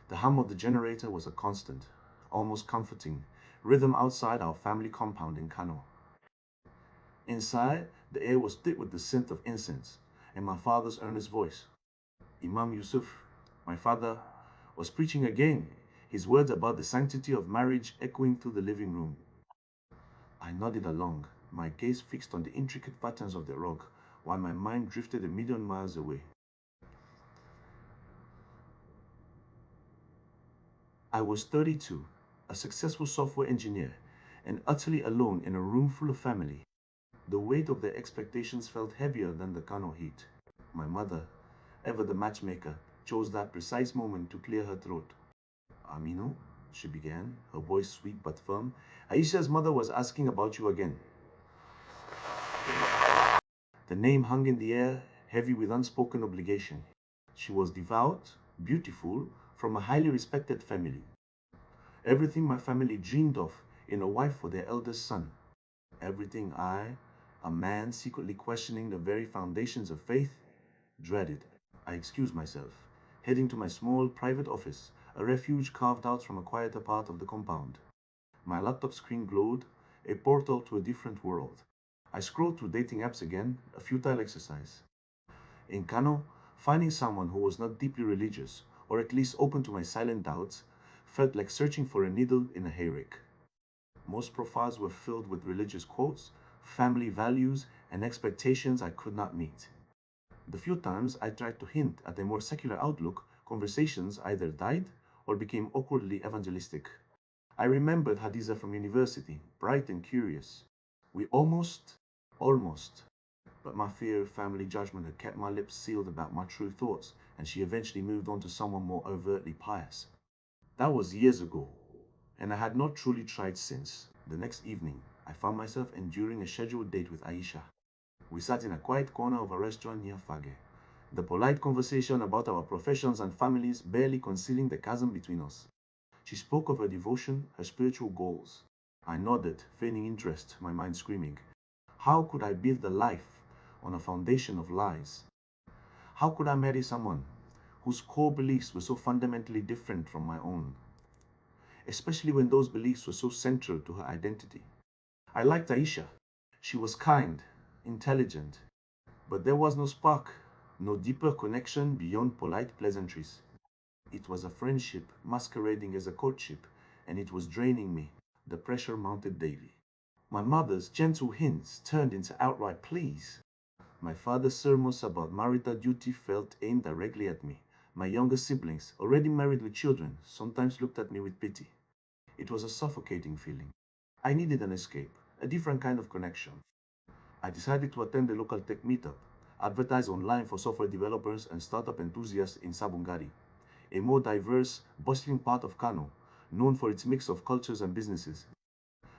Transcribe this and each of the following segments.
The hum of the generator was a constant, almost comforting, rhythm outside our family compound in Kano. Inside, the air was thick with the scent of incense and my father's earnest voice. Imam Yusuf, my father, was preaching again, his words about the sanctity of marriage echoing through the living room. I nodded along, my gaze fixed on the intricate patterns of the rug, while my mind drifted a million miles away. I was 32, a successful software engineer, and utterly alone in a room full of family. The weight of their expectations felt heavier than the Kano heat. My mother, ever the matchmaker, chose that precise moment to clear her throat. Aminu, she began, her voice sweet but firm, Aisha's mother was asking about you again. The name hung in the air, heavy with unspoken obligation. She was devout, beautiful, from a highly respected family. Everything my family dreamed of in a wife for their eldest son. Everything I, a man secretly questioning the very foundations of faith, dreaded. I excused myself, heading to my small private office, a refuge carved out from a quieter part of the compound. My laptop screen glowed, a portal to a different world. I scrolled through dating apps again, a futile exercise. In Kano, finding someone who was not deeply religious, or at least open to my silent doubts, felt like searching for a needle in a hayrick. Most profiles were filled with religious quotes, family values, and expectations I could not meet. The few times I tried to hint at a more secular outlook, conversations either died or became awkwardly evangelistic. I remembered Hadiza from university, bright and curious. We almost, but my fear of family judgment had kept my lips sealed about my true thoughts, and she eventually moved on to someone more overtly pious. That was years ago, and I had not truly tried since. The next evening, I found myself enduring a scheduled date with Aisha. We sat in a quiet corner of a restaurant near Fage, the polite conversation about our professions and families barely concealing the chasm between us. She spoke of her devotion, her spiritual goals. I nodded, feigning interest, my mind screaming. How could I build a life on a foundation of lies? How could I marry someone whose core beliefs were so fundamentally different from my own? Especially when those beliefs were so central to her identity. I liked Aisha. She was kind, intelligent, but there was no spark, no deeper connection beyond polite pleasantries. It was a friendship masquerading as a courtship, and it was draining me. The pressure mounted daily. My mother's gentle hints turned into outright pleas. My father's sermons about marital duty felt aimed directly at me. My younger siblings, already married with children, sometimes looked at me with pity. It was a suffocating feeling. I needed an escape, a different kind of connection. I decided to attend a local tech meetup, advertised online for software developers and startup enthusiasts in Sabungari, a more diverse, bustling part of Kano, known for its mix of cultures and businesses.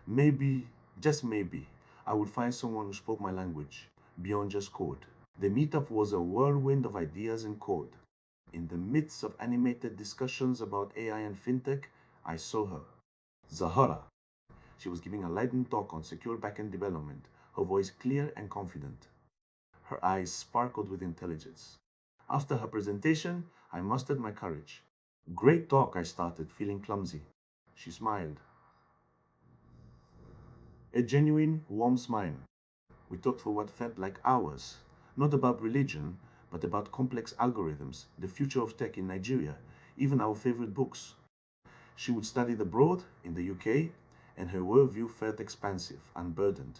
Maybe, just maybe, I would find someone who spoke my language, beyond just code. The meetup was a whirlwind of ideas and code. In the midst of animated discussions about AI and fintech, I saw her. Zahara. She was giving a lightning talk on secure backend development, her voice clear and confident. Her eyes sparkled with intelligence. After her presentation, I mustered my courage. Great talk, I started, feeling clumsy. She smiled. A genuine, warm smile. We talked for what felt like hours, not about religion, but about complex algorithms, the future of tech in Nigeria, even our favorite books. She would studied abroad in the UK, and her worldview felt expansive, unburdened.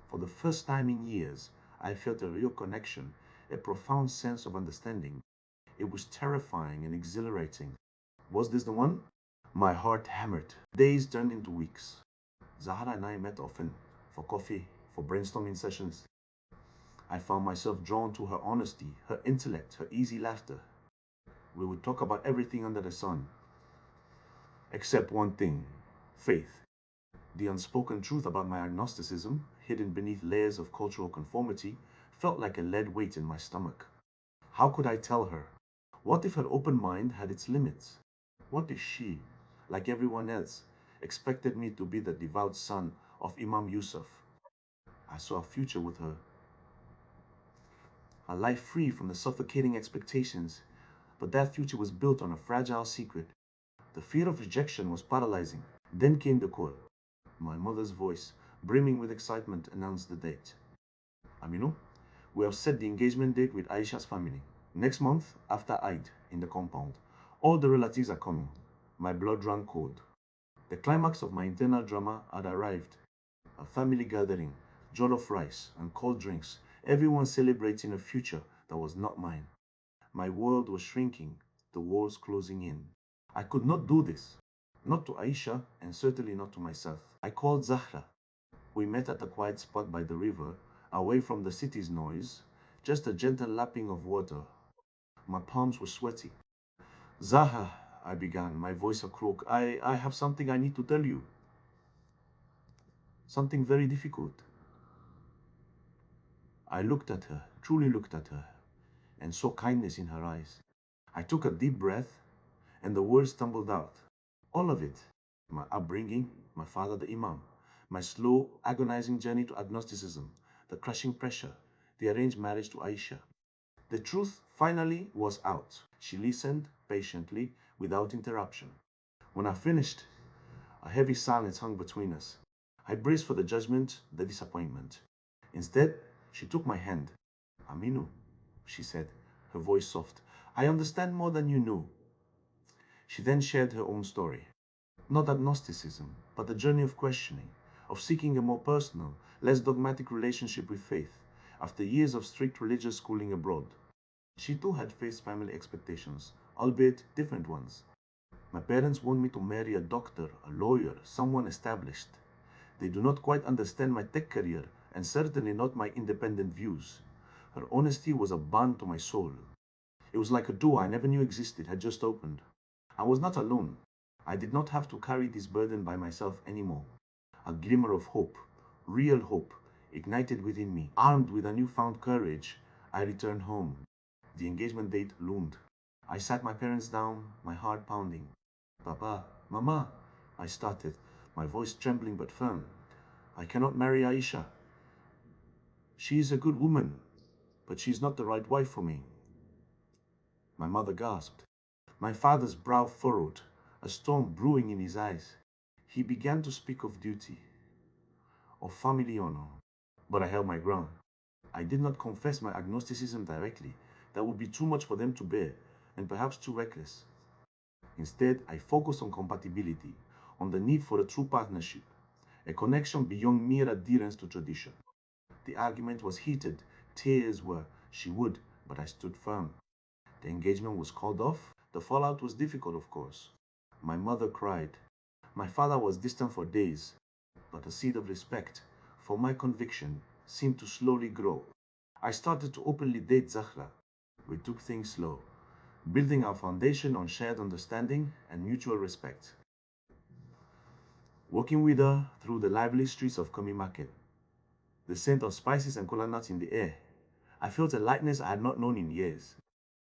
For the first time in years, I felt a real connection, a profound sense of understanding. It was terrifying and exhilarating. Was this the one? My heart hammered. Days turned into weeks. Zahara and I met often, for coffee, for brainstorming sessions. I found myself drawn to her honesty, her intellect, her easy laughter. We would talk about everything under the sun, except one thing, faith. The unspoken truth about my agnosticism, hidden beneath layers of cultural conformity, felt like a lead weight in my stomach. How could I tell her? What if her open mind had its limits? What if she, like everyone else, expected me to be the devout son of Imam Yusuf? I saw a future with her, a life free from the suffocating expectations But that future was built on a fragile secret. The fear of rejection was paralyzing. Then came the call. My mother's voice, brimming with excitement, announced the date. Aminu, we have set the engagement date with Aisha's family. Next month, after Eid, in the compound. All the relatives are coming. My blood ran cold. The climax of my internal drama had arrived. A family gathering, jollof rice, and cold drinks, everyone celebrating a future that was not mine. My world was shrinking, the walls closing in. I could not do this. Not to Aisha, and certainly not to myself. I called Zahra. We met at a quiet spot by the river, away from the city's noise, just a gentle lapping of water. My palms were sweaty. Zahra, I began, my voice a croak. I have something I need to tell you. Something very difficult. I looked at her, truly looked at her, and saw kindness in her eyes. I took a deep breath, and the words tumbled out. All of it. My upbringing, my father the Imam, my slow, agonizing journey to agnosticism, the crushing pressure, the arranged marriage to Aisha. The truth finally was out. She listened patiently, without interruption. When I finished, a heavy silence hung between us. I braced for the judgment, the disappointment. Instead, she took my hand. Aminu, she said, her voice soft. I understand more than you know. She then shared her own story. Not agnosticism, but a journey of questioning, of seeking a more personal, less dogmatic relationship with faith, after years of strict religious schooling abroad. She too had faced family expectations, albeit different ones. My parents want me to marry a doctor, a lawyer, someone established. They do not quite understand my tech career, and certainly not my independent views. Her honesty was a balm to my soul. It was like a door I never knew existed had just opened. I was not alone. I did not have to carry this burden by myself anymore. A glimmer of hope, real hope, ignited within me. Armed with a newfound courage, I returned home. The engagement date loomed. I sat my parents down, my heart pounding. Papa, Mama, I started, my voice trembling but firm. I cannot marry Aisha. She is a good woman, but she is not the right wife for me. My mother gasped. My father's brow furrowed, a storm brewing in his eyes. He began to speak of duty, of family honor, but I held my ground. I did not confess my agnosticism directly. That would be too much for them to bear, and perhaps too reckless. Instead, I focused on compatibility, on the need for a true partnership, a connection beyond mere adherence to tradition. The argument was heated, tears were, she would, but I stood firm. The engagement was called off. The fallout was difficult, of course. My mother cried. My father was distant for days, but a seed of respect for my conviction seemed to slowly grow. I started to openly date Zahra. We took things slow, building our foundation on shared understanding and mutual respect. Walking with her through the lively streets of Komi Market, the scent of spices and kola nuts in the air, I felt a lightness I had not known in years.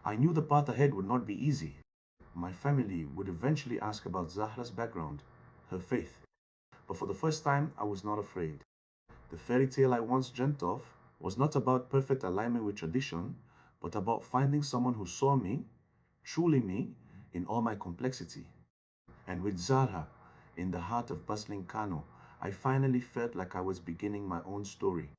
I knew the path ahead would not be easy. My family would eventually ask about Zahra's background, her faith, but for the first time I was not afraid. The fairy tale I once dreamt of was not about perfect alignment with tradition, but about finding someone who saw me, truly me, in all my complexity. And with Zahra in the heart of bustling Kano, I finally felt like I was beginning my own story.